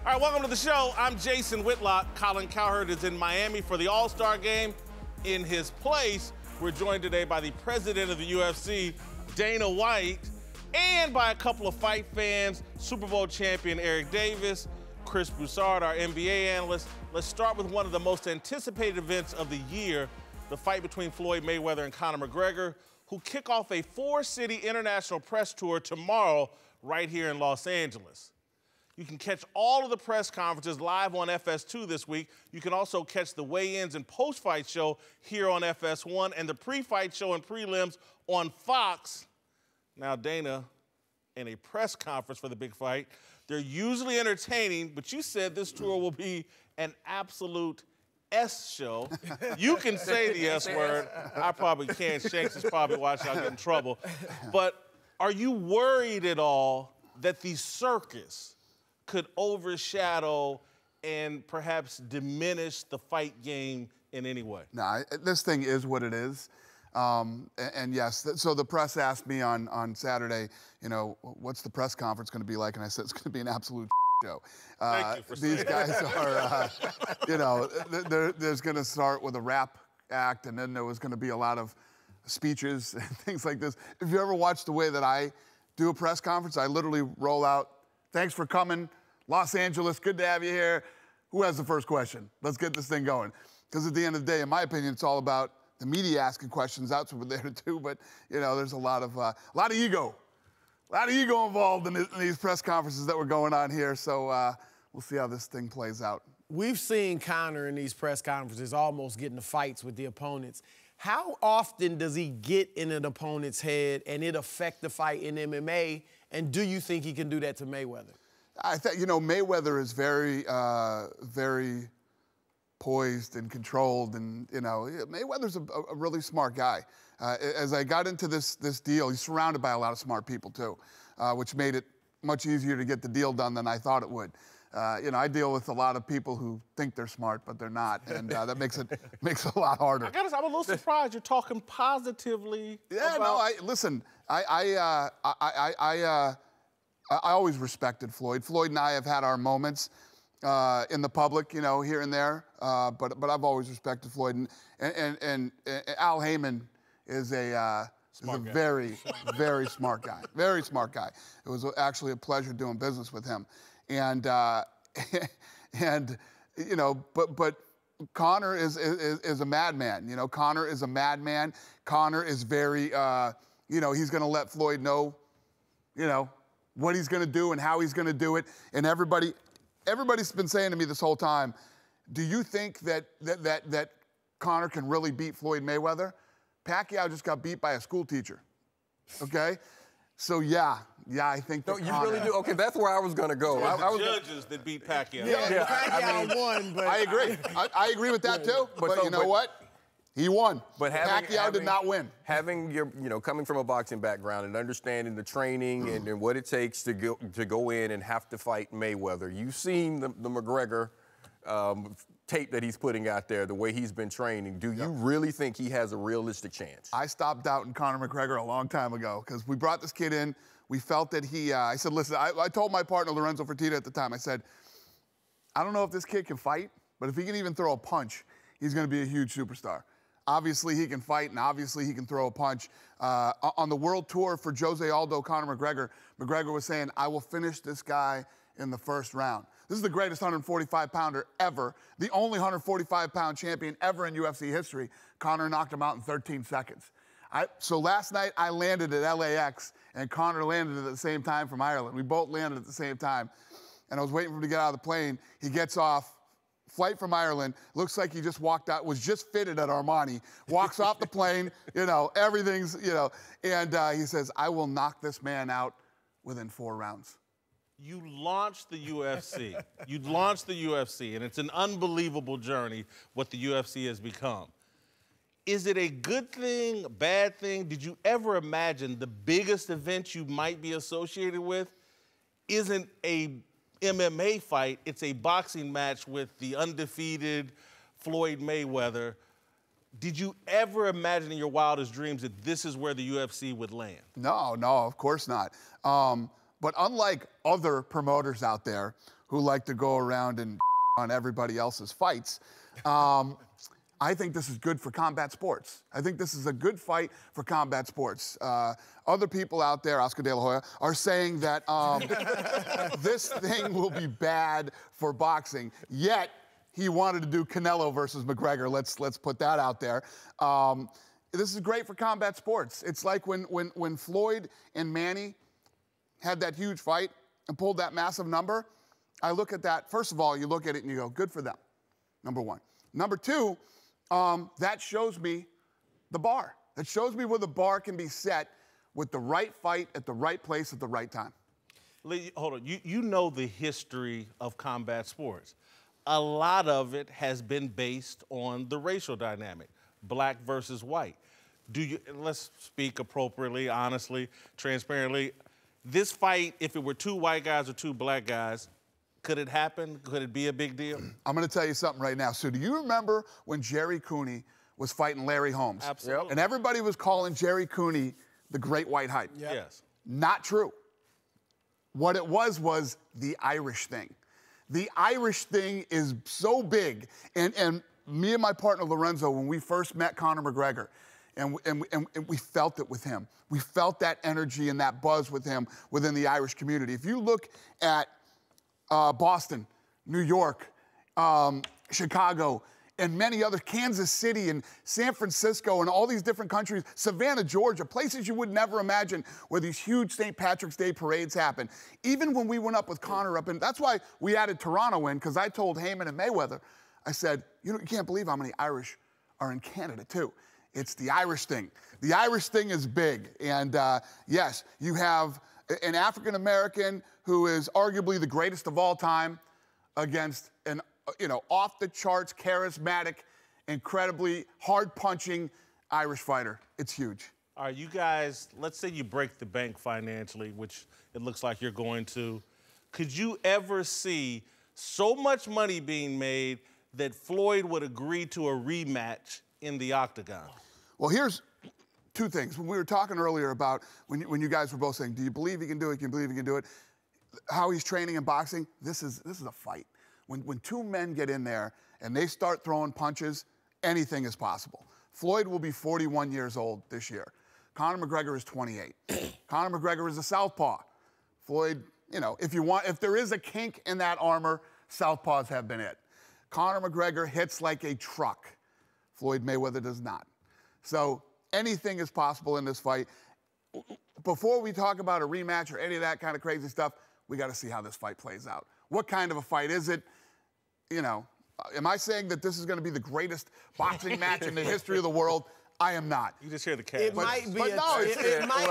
All right, welcome to the show. I'm Jason Whitlock. Colin Cowherd is in Miami for the All-Star game. In his place, we're joined today by the president of the UFC, Dana White, and by a couple of fight fans, Super Bowl champion Eric Davis, Chris Broussard, our NBA analyst. Let's start with one of the most anticipated events of the year, the fight between Floyd Mayweather and Conor McGregor, who kick off a 4-city international press tour tomorrow right here in Los Angeles. You can catch all of the press conferences live on FS2 this week. You can also catch the weigh-ins and post-fight show here on FS1 and the pre-fight show and prelims on Fox. Now, Dana, in a press conference for the big fight, they're usually entertaining, but you said this tour will be an absolute S show. You can say the S word. I probably can't. Shanks is probably watching. I'll get in trouble. But are you worried at all that the circus could overshadow and perhaps diminish the fight game in any way? No, this thing is what it is. And yes, so the press asked me on Saturday, you know, what's the press conference going to be like? And I said, it's going to be an absolute show. Thank you for saying these guys are, you know, there's going to start with a rap act, and then there was going to be a lot of speeches and things like this. If you ever watched the way that I do a press conference, I literally roll out, thanks for coming, Los Angeles, good to have you here. Who has the first question? Let's get this thing going. Because at the end of the day, in my opinion, it's all about the media asking questions. That's what we're there to do. But, you know, there's a lot of ego. A lot of ego involved in these press conferences that were going on here. So we'll see how this thing plays out. We've seen Conor in these press conferences almost getting into fights with the opponents. How often does he get in an opponent's head and it affect the fight in MMA? And do you think he can do that to Mayweather? I think, you know, Mayweather is very, very poised and controlled, and, you know, Mayweather's a really smart guy. As I got into this deal, he's surrounded by a lot of smart people too, which made it much easier to get the deal done than I thought it would. You know, I deal with a lot of people who think they're smart, but they're not, and that makes it a lot harder. I gotta say, I'm a little surprised you're talking positively. Yeah, no, listen, I always respected Floyd. Floyd and I have had our moments in the public, you know, here and there, but I've always respected Floyd. And Al Heyman is a very, very smart guy. Very smart guy. It was actually a pleasure doing business with him. And and you know, but Conor is a madman. You know, Conor is a madman. Conor is very, you know, he's going to let Floyd know, you know, what he's going to do and how he's going to do it. And everybody's been saying to me this whole time, do you think that Conor can really beat Floyd Mayweather? Pacquiao just got beat by a school teacher. Okay? So yeah, I think that you really do? Okay, that's where I was going to go. I was judges that beat Pacquiao. Yeah, Pacquiao won, but I agree. I agree with that too. But you know what? He won. But Pacquiao did not win. Having your, you know, coming from a boxing background and understanding the training and what it takes to go in and have to fight Mayweather, you've seen the McGregor tape that he's putting out there, the way he's been training. Do you really think he has a realistic chance? I stopped doubting Conor McGregor a long time ago because we brought this kid in. We felt that he, I said, listen, I told my partner, Lorenzo Fertitta, at the time, I said, I don't know if this kid can fight, but if he can even throw a punch, he's going to be a huge superstar. Obviously, he can fight, and obviously, he can throw a punch. On the world tour for Jose Aldo, Conor McGregor, McGregor was saying, I will finish this guy in the first round. This is the greatest 145-pounder ever, the only 145-pound champion ever in UFC history. Conor knocked him out in 13 seconds. So last night, I landed at LAX, and Conor landed at the same time from Ireland. We both landed at the same time. And I was waiting for him to get out of the plane. He gets off. Flight from Ireland, looks like he just walked out, was just fitted at Armani, walks off the plane, you know, everything's, you know, and he says, I will knock this man out within 4 rounds. You launched the UFC. You launched the UFC, and it's an unbelievable journey what the UFC has become. Is it a good thing, a bad thing? Did you ever imagine the biggest event you might be associated with isn't a MMA fight, it's a boxing match with the undefeated Floyd Mayweather? Did you ever imagine in your wildest dreams that this is where the UFC would land? No, of course not. But unlike other promoters out there who like to go around and on everybody else's fights, I think this is good for combat sports. I think this is a good fight for combat sports. Other people out there, Oscar De La Hoya, are saying that this thing will be bad for boxing. Yet, he wanted to do Canelo versus McGregor. Let's put that out there. This is great for combat sports. It's like when Floyd and Manny had that huge fight and pulled that massive number. I look at that, first of all, you look at it and you go, good for them, number one. Number two, that shows me the bar. That shows me where the bar can be set with the right fight at the right place at the right time. Lee, hold on. You know the history of combat sports. A lot of it has been based on the racial dynamic, black versus white. Let's speak appropriately, honestly, transparently. This fight, if it were two white guys or two black guys, could it happen? Could it be a big deal? I'm going to tell you something right now. So do you remember when Jerry Cooney was fighting Larry Holmes? Absolutely. And everybody was calling Jerry Cooney the Great White Hype. Yep. Yes. Not true. What it was the Irish thing. The Irish thing is so big. And me and my partner Lorenzo, when we first met Conor McGregor, and we felt it with him. We felt that energy and that buzz with him within the Irish community. If you look at Boston, New York, Chicago, and many other, Kansas City and San Francisco and all these different countries, Savannah, Georgia, places you would never imagine where these huge St. Patrick's Day parades happen. Even when we went up with Conor up, and that's why we added Toronto in, because I told Heyman and Mayweather, I said, you can't believe how many Irish are in Canada too. It's the Irish thing. The Irish thing is big. And yes, you have an African-American who is arguably the greatest of all time against an off-the-charts, charismatic, incredibly hard-punching Irish fighter. It's huge. All right, you guys, let's say you break the bank financially, which it looks like you're going to. Could you ever see so much money being made that Floyd would agree to a rematch in the octagon? Well, here's two things. When we were talking earlier about when you guys were both saying, do you believe he can do it? Do you believe he can do it? How he's training in boxing, this is a fight. When two men get in there and they start throwing punches, anything is possible. Floyd will be 41 years old this year. Conor McGregor is 28. Conor McGregor is a southpaw. Floyd, if there is a kink in that armor, southpaws have been it. Conor McGregor hits like a truck. Floyd Mayweather does not. So anything is possible in this fight. Before we talk about a rematch or any of that kind of crazy stuff, we got to see how this fight plays out. What kind of a fight is it? Am I saying that this is going to be the greatest boxing match in the history of the world? I am not. You just hear the cat. It might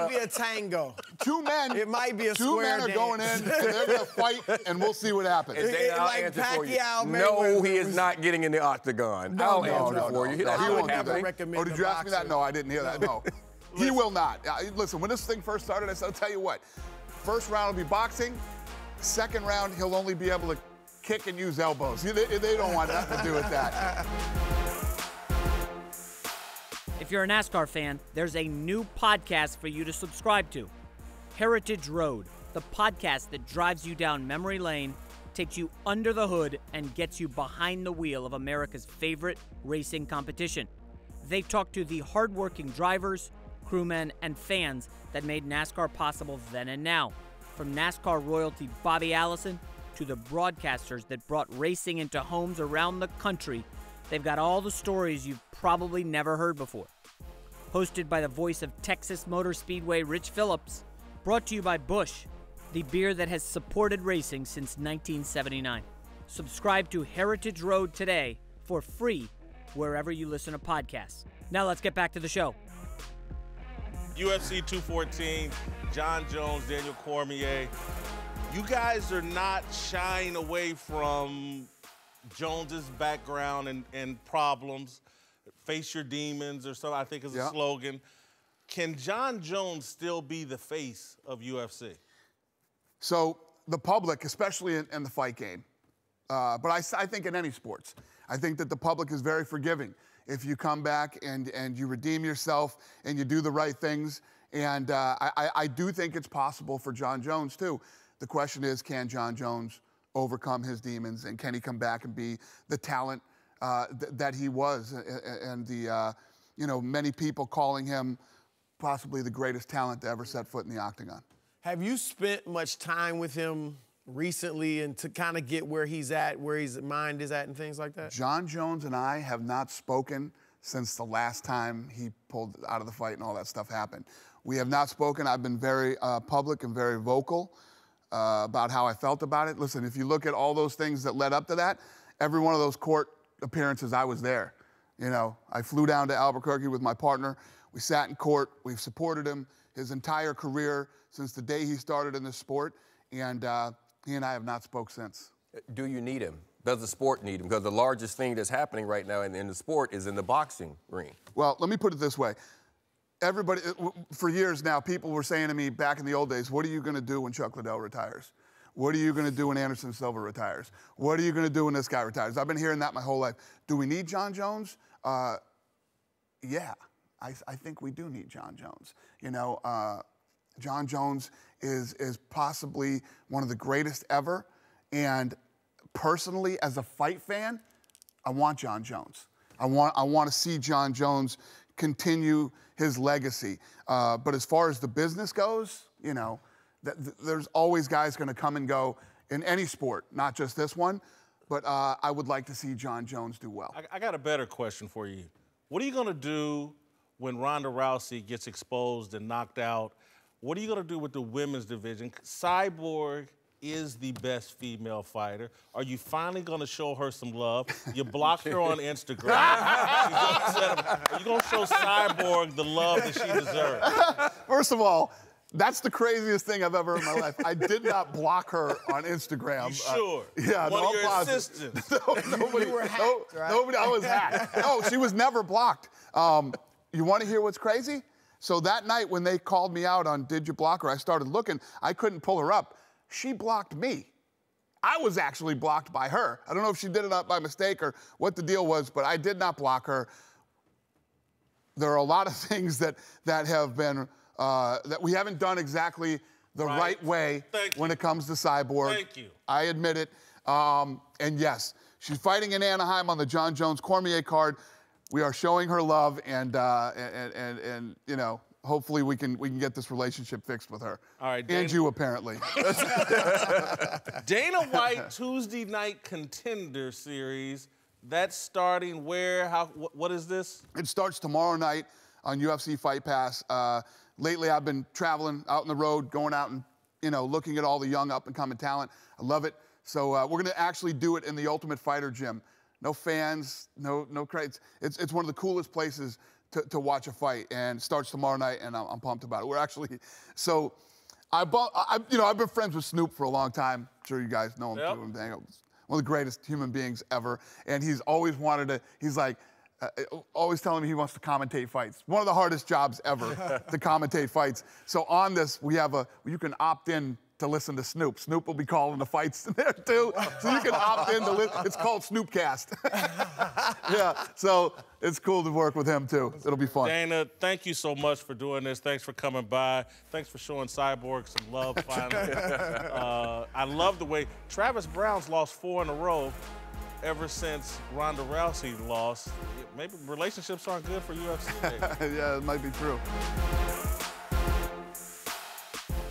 be a tango. Two men. It might be a two square men are dance. going in, and they're going to fight, and we'll see what happens. Like Pacquiao, no, he is not getting in the octagon. No, I'll answer for you. he That's won't not do that. happening. Oh, did you ask me that? No, I didn't hear that. No. He will not. Listen, when this thing first started, I said, I'll tell you what. First round will be boxing. Second round, he'll only be able to kick and use elbows. They don't want nothing to do with that. If you're a NASCAR fan, there's a new podcast for you to subscribe to. Heritage Road, the podcast that drives you down memory lane, takes you under the hood, and gets you behind the wheel of America's favorite racing competition. They talk to the hardworking drivers, crewmen, and fans that made NASCAR possible then and now. From NASCAR royalty Bobby Allison to the broadcasters that brought racing into homes around the country, they've got all the stories you've probably never heard before. Hosted by the voice of Texas Motor Speedway Rich Phillips, brought to you by Busch, the beer that has supported racing since 1979. Subscribe to Heritage Road today for free wherever you listen to podcasts. Now let's get back to the show. UFC 214, John Jones, Daniel Cormier. You guys are not shying away from Jones's background and problems. Face your demons or something, I think is a slogan. Can John Jones still be the face of UFC? So the public, especially in the fight game, but I think in any sports, I think that the public is very forgiving. If you come back and you redeem yourself and you do the right things And I do think it's possible for Jon Jones, too. The question is, can Jon Jones overcome his demons, and can he come back and be the talent that he was? And many people calling him possibly the greatest talent to ever set foot in the octagon. Have you spent much time with him recently and to kind of get where he's at, where his mind is at and things like that? Jon Jones and I have not spoken since the last time he pulled out of the fight and all that stuff happened. We have not spoken. I've been very public and very vocal about how I felt about it. Listen, if you look at all those things that led up to that, every one of those court appearances, I was there. I flew down to Albuquerque with my partner. We sat in court. We've supported him his entire career since the day he started in this sport, and he and I have not spoke since. Do you need him? Does the sport need him? Because the largest thing that's happening right now in the sport is in the boxing ring. Well, let me put it this way. Everybody, for years now, people were saying to me back in the old days, what are you going to do when Chuck Liddell retires? What are you going to do when Anderson Silva retires? What are you going to do when this guy retires? I've been hearing that my whole life. Do we need Jon Jones? Yeah, I think we do need Jon Jones. Jon Jones is possibly one of the greatest ever. And personally, as a fight fan, I want Jon Jones. I want to see Jon Jones continue his legacy. But as far as the business goes, there's always guys going to come and go in any sport, not just this one. But I would like to see Jon Jones do well. I got a better question for you. What are you going to do when Ronda Rousey gets exposed and knocked out? What are you going to do with the women's division? Cyborg is the best female fighter. Are you finally going to show her some love? You blocked her on Instagram. Are you going to show Cyborg the love that she deserves? First of all, that's the craziest thing I've ever heard in my life. I did not block her on Instagram. You sure? Yeah, one of your positive. assistants. Nobody, you were hacked, right? Nobody, I was hacked. No, she was never blocked. You want to hear what's crazy? So that night when they called me out on did you block her, I started looking. I couldn't pull her up. She blocked me. I was actually blocked by her. I don't know if she did it by mistake or what the deal was, but I did not block her. There are a lot of things that have been, that we haven't done exactly the right way when it comes to Cyborg. Thank you. I admit it. And yes, she's fighting in Anaheim on the Jon Jones Cormier card. We are showing her love, and hopefully we can get this relationship fixed with her. All right, and you apparently. Dana White Tuesday Night Contender Series. That's starting where? How? What is this? It starts tomorrow night on UFC Fight Pass. Lately, I've been traveling out on the road, going out and looking at all the young up-and-coming talent. I love it. So we're going to actually do it in the Ultimate Fighter gym. No fans, no crates. It's one of the coolest places to watch a fight, and it starts tomorrow night, and I'm pumped about it. We're actually, so I've been friends with Snoop for a long time. I'm sure you guys know him too. One of the greatest human beings ever, and he's always wanted to. He's like, always telling me he wants to commentate fights. One of the hardest jobs ever to commentate fights. So on this, you can opt in to listen to Snoop. Snoop will be calling the fights there too. So you can opt in to listen. It's called Snoopcast. Yeah, so it's cool to work with him too. It'll be fun. Dana, thank you so much for doing this. Thanks for coming by. Thanks for showing Cyborg some love finally. I love the way Travis Brown's lost 4 in a row ever since Ronda Rousey lost. Maybe relationships aren't good for UFC. Yeah, it might be true.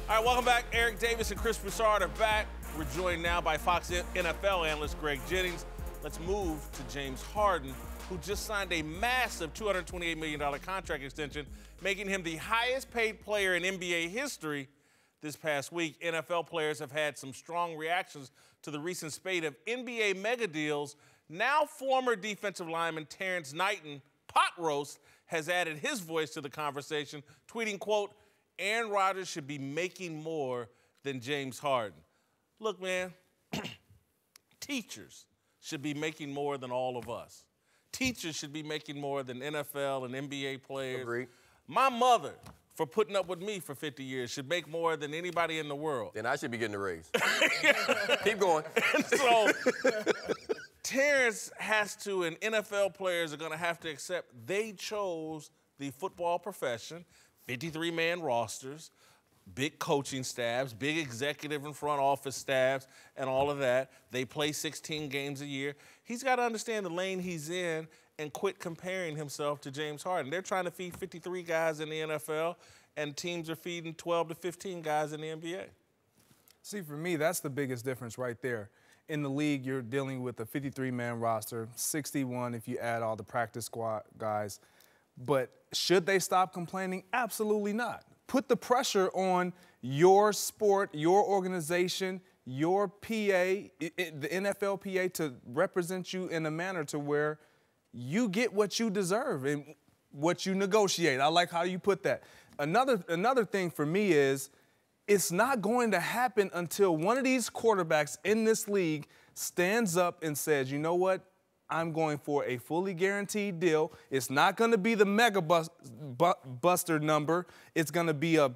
All right, welcome back. Eric Davis and Chris Broussard are back. We're joined now by Fox NFL analyst Greg Jennings. Let's move to James Harden, who just signed a massive $228 million contract extension, making him the highest paid player in NBA history this past week. NFL players have had some strong reactions to the recent spate of NBA mega deals. Now former defensive lineman Terrence Knighton, Pot Roast, has added his voice to the conversation, tweeting, quote, Aaron Rodgers should be making more than James Harden. Look, man, teachers should be making more than all of us. Teachers should be making more than NFL and NBA players. Agreed. My mother, for putting up with me for 50 years, should make more than anybody in the world. Then I should be getting a raise. Keep going. And so Terrence has to, and NFL players are going to have to accept they chose the football profession. 53-man rosters, big coaching staffs, big executive and front office staffs, and all of that. They play 16 games a year. He's got to understand the lane he's in and quit comparing himself to James Harden. They're trying to feed 53 guys in the NFL, and teams are feeding 12 to 15 guys in the NBA. See, for me, that's the biggest difference right there. In the league, you're dealing with a 53-man roster, 61 if you add all the practice squad guys. But should they stop complaining? Absolutely not. Put the pressure on your sport, your organization, your PA, the NFL PA, to represent you in a manner to where you get what you deserve and what you negotiate. I like how you put that. Another thing for me is, it's not going to happen until one of these quarterbacks in this league stands up and says, you know what, I'm going for a fully guaranteed deal. It's not going to be the mega buster number. It's going to be a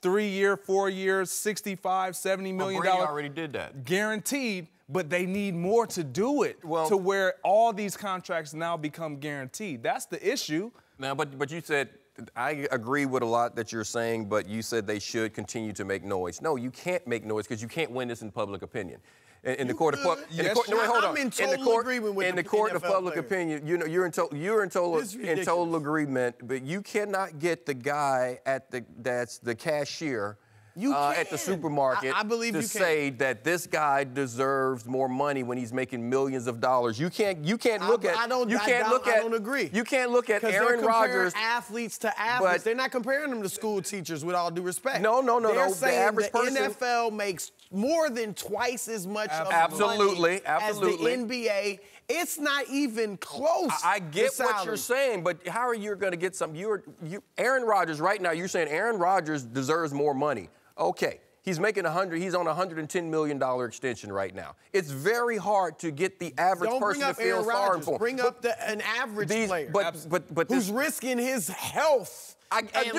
3-year, 4-year, $65, $70 million. Brady already did that. Guaranteed, but they need more to do it to where all these contracts now become guaranteed. That's the issue. Now, but you said, I agree with a lot that you're saying, but you said they should continue to make noise. No, you can't make noise because you can't win this in public opinion. In the court of public opinion, you know, you're in total agreement, but you cannot get the guy at that's the cashier at the supermarket I believe to you can. say that this guy deserves more money when he's making millions of dollars. You can't look at. I don't agree. You can't look at Aaron Rodgers. Athletes to athletes. They're not comparing them to school teachers, with all due respect. No. They're saying the average person. NFL makes more than twice as much of Absolutely. money as the NBA. It's not even close. I get what you're saying, but how are you going to get some? Aaron Rodgers right now. You're saying Aaron Rodgers deserves more money. Okay, he's making He's on a $110 million extension right now. It's very hard to get the average person to feel sorry for him. Bring up an average player, but who's risking his health. I get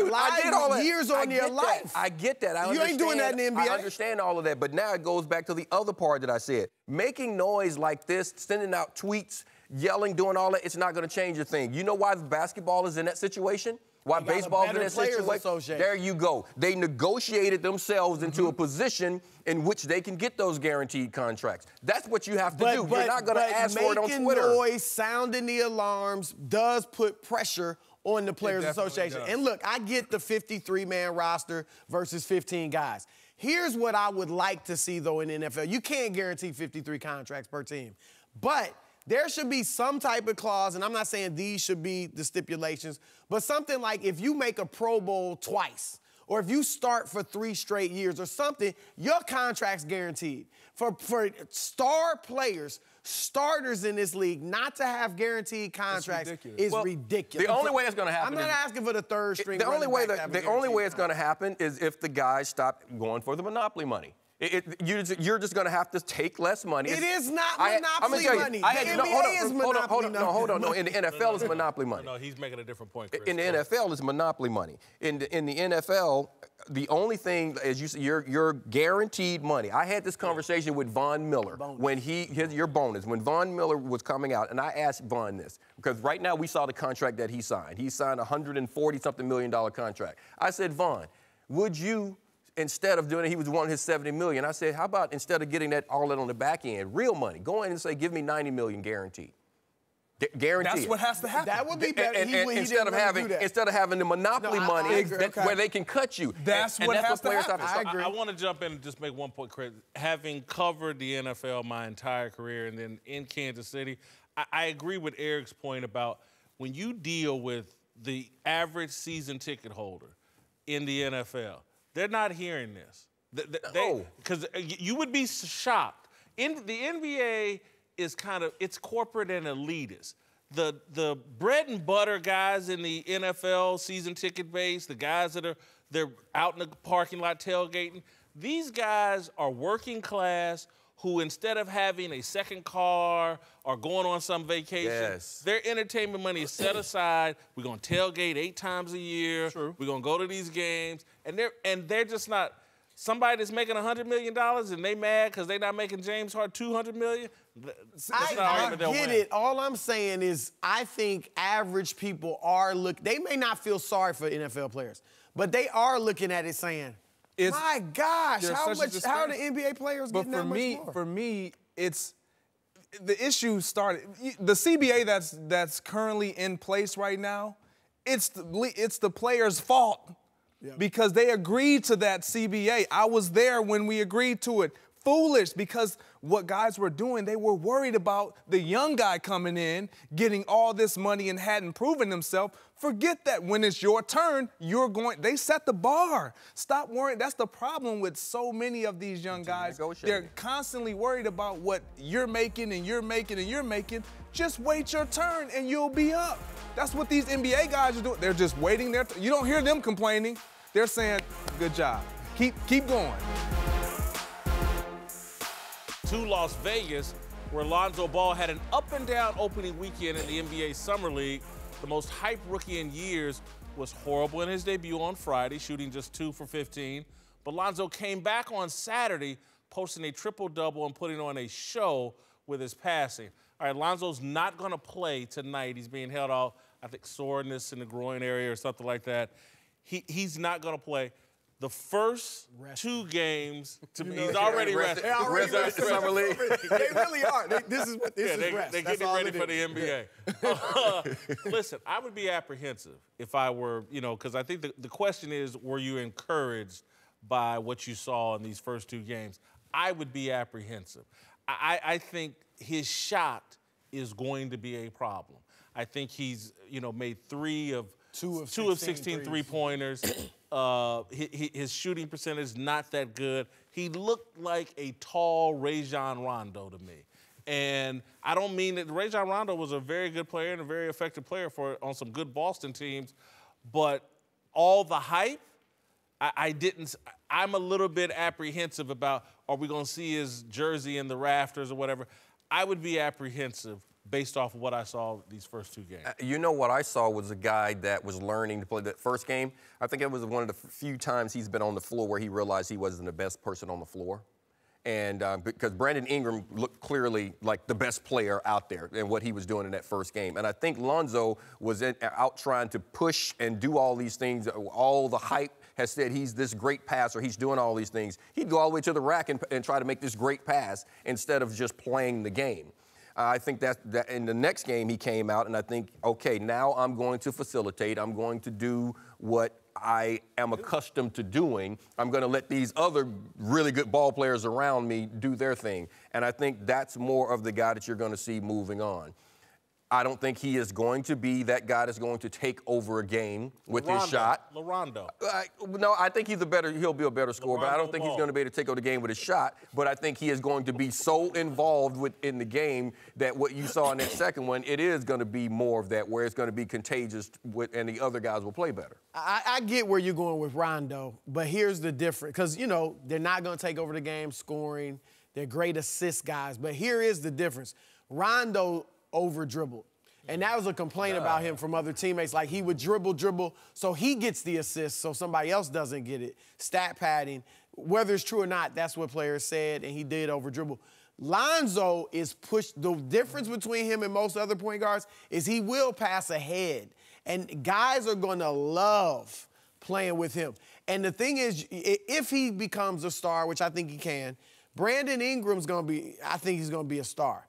all that. Years on your life. I get that. You ain't doing that in the NBA. I understand all of that, but now it goes back to the other part that I said. Making noise like this, sending out tweets, yelling, doing all that, it's not going to change a thing. You know why basketball is in that situation? Why baseball is in that situation? There you go. They negotiated themselves into a position in which they can get those guaranteed contracts. That's what you have to do. You're not going to ask for it on Twitter. Making noise, sounding the alarms does put pressure on the Players Association. And look, I get the 53-man roster versus 15 guys. Here's what I would like to see, though, in the NFL. You can't guarantee 53 contracts per team. But there should be some type of clause, and I'm not saying these should be the stipulations, but something like if you make a Pro Bowl twice, or if you start for 3 straight years or something, your contract's guaranteed. For star players, starters in this league, not to have guaranteed contracts is ridiculous. The only way it's going to happen I'm not asking for the third string. The only way it's going to happen is if the guys stop going for the monopoly money. You're just going to have to take less money. It is not monopoly money. The NBA is monopoly money. Hold on. In the NFL, it's monopoly money. No, he's making a different point, Chris. In the NFL, it's monopoly money. In the NFL, the only thing, as you say, you're guaranteed money. I had this conversation with Von Miller when your bonus, when Von Miller was coming out, and I asked Von this, because right now we saw the contract that he signed. He signed a $140-something million contract. I said, Von, would you, instead of doing it, he was wanting his $70 million. I said, how about instead of getting all that on the back end, real money, go in and say, give me $90 million guaranteed. Guaranteed. That's what has to happen. That would be better. Instead of having the monopoly money where they can cut you. That's what has to happen. I agree. I want to jump in and just make one point, Chris. Having covered the NFL my entire career and then in Kansas City, I agree with Eric's point about when you deal with the average season ticket holder in the NFL, they're not hearing this. Because you would be shocked. The NBA is it's corporate and elitist. The bread and butter guys in the NFL season ticket base, the guys they're out in the parking lot tailgating, these guys are working class who, instead of having a second car or going on some vacation, their entertainment money is set aside. We're going to tailgate 8 times a year. True. We're going to go to these games. And they're just not somebody that's making $100 million and they mad because they're not making James Harden $200 million. I get it. All I'm saying is I think average people they may not feel sorry for NFL players, But they are looking at it saying, my gosh, how are the NBA players getting that much more? For me, it's the issue started. The CBA that's currently in place right now, it's the players' fault because they agreed to that CBA. I was there when we agreed to it. Foolish, because what guys were doing, they were worried about the young guy coming in, getting all this money and hadn't proven himself. Forget that. When it's your turn, they set the bar. Stop worrying. That's the problem with so many of these young guys. They're constantly worried about what you're making and you're making and you're making. Just wait your turn and you'll be up. That's what these NBA guys are doing. They're just waiting their turn. You don't hear them complaining. They're saying, good job. Keep going. To Las Vegas, where Lonzo Ball had an up-and-down opening weekend in the NBA Summer League. The most hyped rookie in years was horrible in his debut on Friday, shooting just 2 for 15. But Lonzo came back on Saturday, posting a triple-double and putting on a show with his passing. All right, Lonzo's not going to play tonight. He's being held out, I think, soreness in the groin area or something like that. He's not going to play. The first 2 games, he's already rested. They already rested. Summer League. They really are. This is rest. They're getting ready for the NBA. Listen, I would be apprehensive if I were, because I think the question is, were you encouraged by what you saw in these first 2 games? I would be apprehensive. I think his shot is going to be a problem. I think he's, made 2 of 16 three-pointers. His shooting percentage is not that good. He looked like a tall Rajon Rondo to me. And I don't mean that Rajon Rondo was a very good player and a very effective player on some good Boston teams, but all the hype, I'm a little bit apprehensive about, are we going to see his jersey in the rafters or whatever? I would be apprehensive based off of what I saw these first 2 games. What I saw was a guy that was learning to play that first game. I think it was one of the few times he's been on the floor where he realized he wasn't the best person on the floor. And because Brandon Ingram looked clearly like the best player out there and what he was doing in that first game. And I think Lonzo was out trying to push and do all these things. All the hype has said he's this great passer. He's doing all these things. He'd go all the way to the rack and try to make this great pass instead of just playing the game. I think that in the next game he came out and I think, okay, now I'm going to facilitate. I'm going to do what I am accustomed to doing. I'm going to let these other really good ball players around me do their thing. And I think that's more of the guy that you're going to see moving on. I don't think he is going to be that guy that's going to take over a game with his shot. Rondo. No, I think he'll be a better scorer, but I don't think he's going to be able to take over the game with his shot. But I think he is going to be so involved in the game that what you saw in that second one, it is going to be more of that, where it's going to be contagious and the other guys will play better. I get where you're going with Rondo, but here's the difference. Because, they're not going to take over the game scoring. They're great assist guys. But here is the difference. Rondo over-dribbled. And that was a complaint about him from other teammates. Like, he would dribble, so he gets the assist, so somebody else doesn't get it. Stat padding. Whether it's true or not, that's what players said, and he did over-dribble. Lonzo is pushed. The difference between him and most other point guards is he will pass ahead. And guys are going to love playing with him. And the thing is, if he becomes a star, which I think he can, Brandon Ingram's going to be, I think he's going to be a star.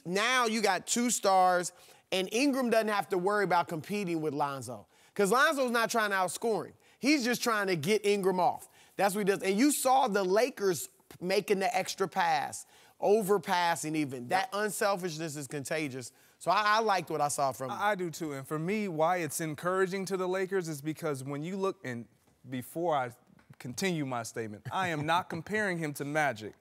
Now you got 2 stars, and Ingram doesn't have to worry about competing with Lonzo. Because Lonzo's not trying to outscore him. He's just trying to get Ingram off. That's what he does. And you saw the Lakers making the extra pass, overpassing even. That unselfishness is contagious. So I liked what I saw from him. I do too. And for me, why it's encouraging to the Lakers is because when you look, and before I continue my statement, I am not comparing him to Magic.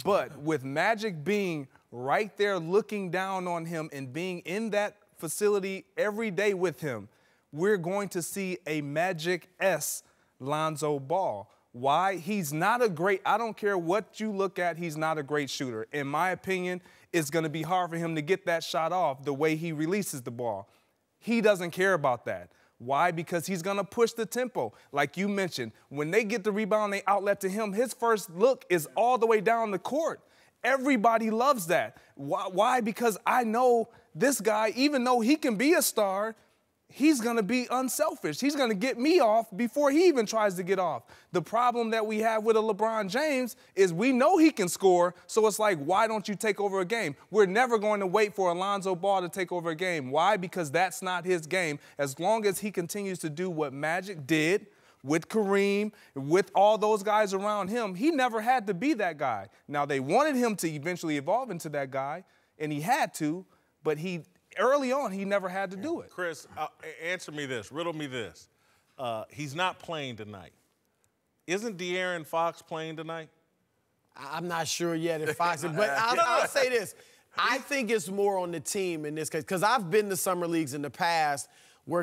But with Magic being right there looking down on him and being in that facility every day with him, we're going to see a Magic-esque Lonzo Ball. Why? He's not a great, I don't care what you look at, he's not a great shooter. In my opinion, it's going to be hard for him to get that shot off the way he releases the ball. He doesn't care about that. Why? Because he's going to push the tempo. Like you mentioned, when they get the rebound, they outlet to him, his first look is all the way down the court. Everybody loves that. Why? Because I know this guy, even though he can be a star, he's going to be unselfish. He's going to get me off before he even tries to get off. The problem that we have with a LeBron James is we know he can score, so it's like, why don't you take over a game? We're never going to wait for Lonzo Ball to take over a game. Why? Because that's not his game. As long as he continues to do what Magic did with Kareem, with all those guys around him, he never had to be that guy. Now, they wanted him to eventually evolve into that guy, and he had to, but early on, he never had to do it. Chris, answer me this, riddle me this. He's not playing tonight. Isn't De'Aaron Fox playing tonight? I'm not sure yet if Fox, but I'll say this. I think it's more on the team in this case, because I've been to summer leagues in the past where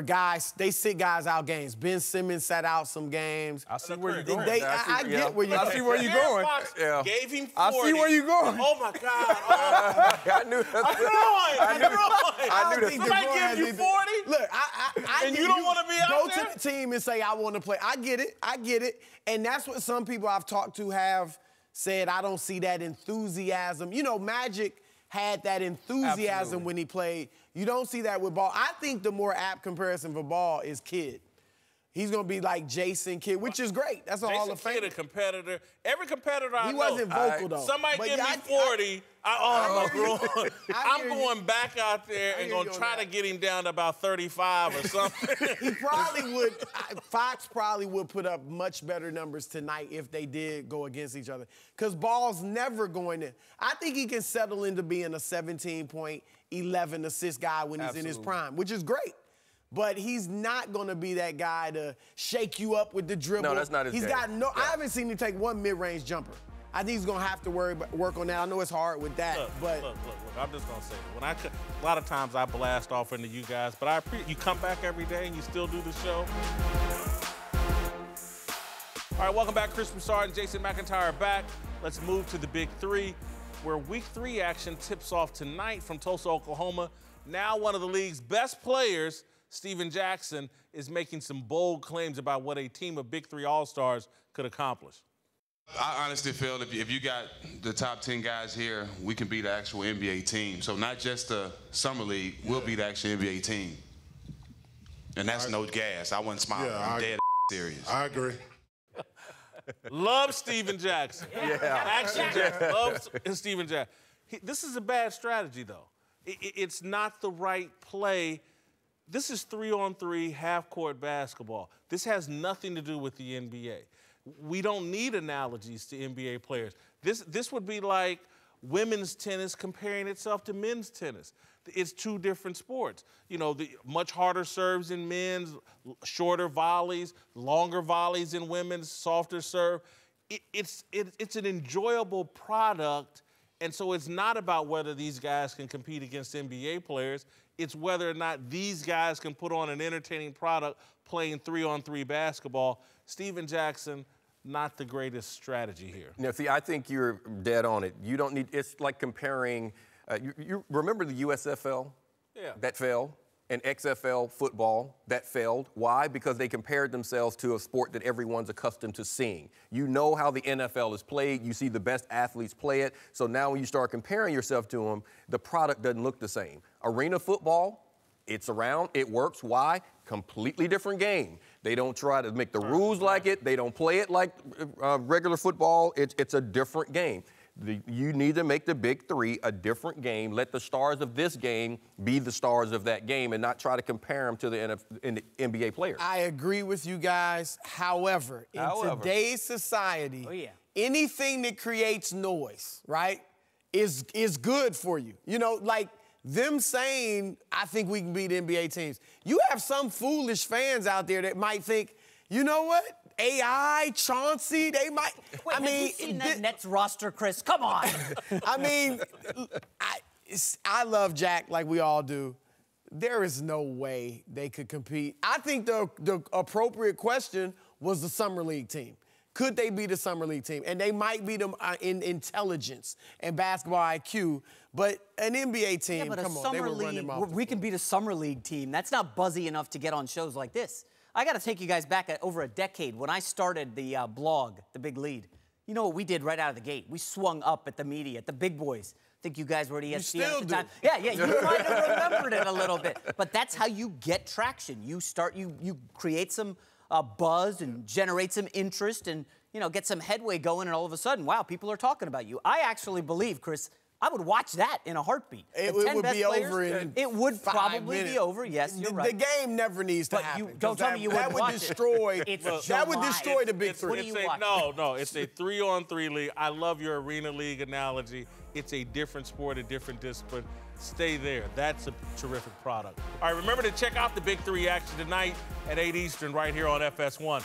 they sit guys out games. Ben Simmons sat out some games. I see where you're going. I get where you're going. I see where you're going. Yeah. Gave him 40. I see where you're going. Oh, my God. Oh. I knew that. I knew that. Somebody give you 40? Look, and you don't want to be out there? Go to the team and say, I want to play. I get it. And that's what some people I've talked to have said, I don't see that enthusiasm. You know, Magic had that enthusiasm Absolutely. when he played. You don't see that with Ball. I think the more apt comparison for Ball is Kidd. He's going to be like Jason Kidd, which is great. That's a Hall of Famer. Jason Kidd, a competitor. Every competitor I know. He wasn't vocal, though. Somebody give me 40. I'm going back out there and going to try to get him down to about 35 or something. He probably would. Fox probably would put up much better numbers tonight if they did go against each other. Because Ball's never going to. I think he can settle into being a 17-point, 11-assist guy when he's in his prime, which is great. But he's not going to be that guy to shake you up with the dribble. No, that's not his game. I haven't seen him take one mid-range jumper. I think he's going to have to work on that. I know it's hard with that, look, but look. I'm just going to say it. A lot of times I blast off into you guys, but I appreciate you come back every day and you still do the show. All right, welcome back. Chris Broussard and Jason McIntyre are back. Let's move to the Big Three, where Week 3 action tips off tonight from Tulsa, Oklahoma. Now one of the league's best players, Steven Jackson, is making some bold claims about what a team of Big Three All-Stars could accomplish. I honestly feel if you got the top 10 guys here, we can beat the actual NBA team. So not just the Summer League, we'll beat the actual NBA team. And that's no gas. I wasn't smiling. I'm dead serious. I agree. Love Steven Jackson. Yeah. Action Jackson. Love Steven Jackson. This is a bad strategy, though. It's not the right play. This is 3-on-3 half-court basketball. This has nothing to do with the NBA. We don't need analogies to NBA players. This would be like women's tennis comparing itself to men's tennis. It's two different sports. You know, the much harder serves in men's, shorter volleys, longer volleys in women's, softer serve. It's an enjoyable product, and so it's not about whether these guys can compete against NBA players. It's whether or not these guys can put on an entertaining product playing 3-on-3 basketball. Steven Jackson, not the greatest strategy here. Now, see, I think you're dead on it. You don't need, it's like comparing, you remember the USFL? Yeah. That failed, and XFL football, that failed. Why? Because they compared themselves to a sport that everyone's accustomed to seeing. You know how the NFL is played. You see the best athletes play it. So now when you start comparing yourself to them, the product doesn't look the same. Arena football, it's around, it works. Why? Completely different game. They don't try to make the rules like it. They don't play it like regular football. It's a different game. You need to make the Big Three a different game. Let the stars of this game be the stars of that game and not try to compare them to the NBA players. I agree with you guys. However, in today's society, anything that creates noise, right, is good for you. You know, like them saying, I think we can beat NBA teams. You have some foolish fans out there that might think, you know what? AI, Chauncey, they might. Wait, have you seen that Nets roster, Chris? Come on. I mean, I love Jack like we all do. There is no way they could compete. I think the appropriate question was the Summer League team. Could they be the Summer League team? And they might beat them in intelligence and basketball IQ, but an NBA team, come on, they were running them off. We can beat a Summer League team. That's not buzzy enough to get on shows like this. I got to take you guys back over a decade when I started the blog, The Big Lead. You know what we did right out of the gate? We swung up at the media, at the big boys. I think you guys were at ESPN at the time. Yeah, you might have remembered it a little bit. But that's how you get traction. You create some buzz and generate some interest and, get some headway going, and all of a sudden, wow, people are talking about you. I actually believe, Chris, I would watch that in a heartbeat. It would be over in It would 5 probably minutes. be over. Yes, you're right. The game never needs to happen. Don't tell me you wouldn't watch it. That would July. destroy the big three. No, it's a 3-on-3 league. I love your arena league analogy. It's a different sport, a different discipline. Stay there. That's a terrific product. All right, remember to check out the Big Three action tonight at 8 Eastern right here on FS1.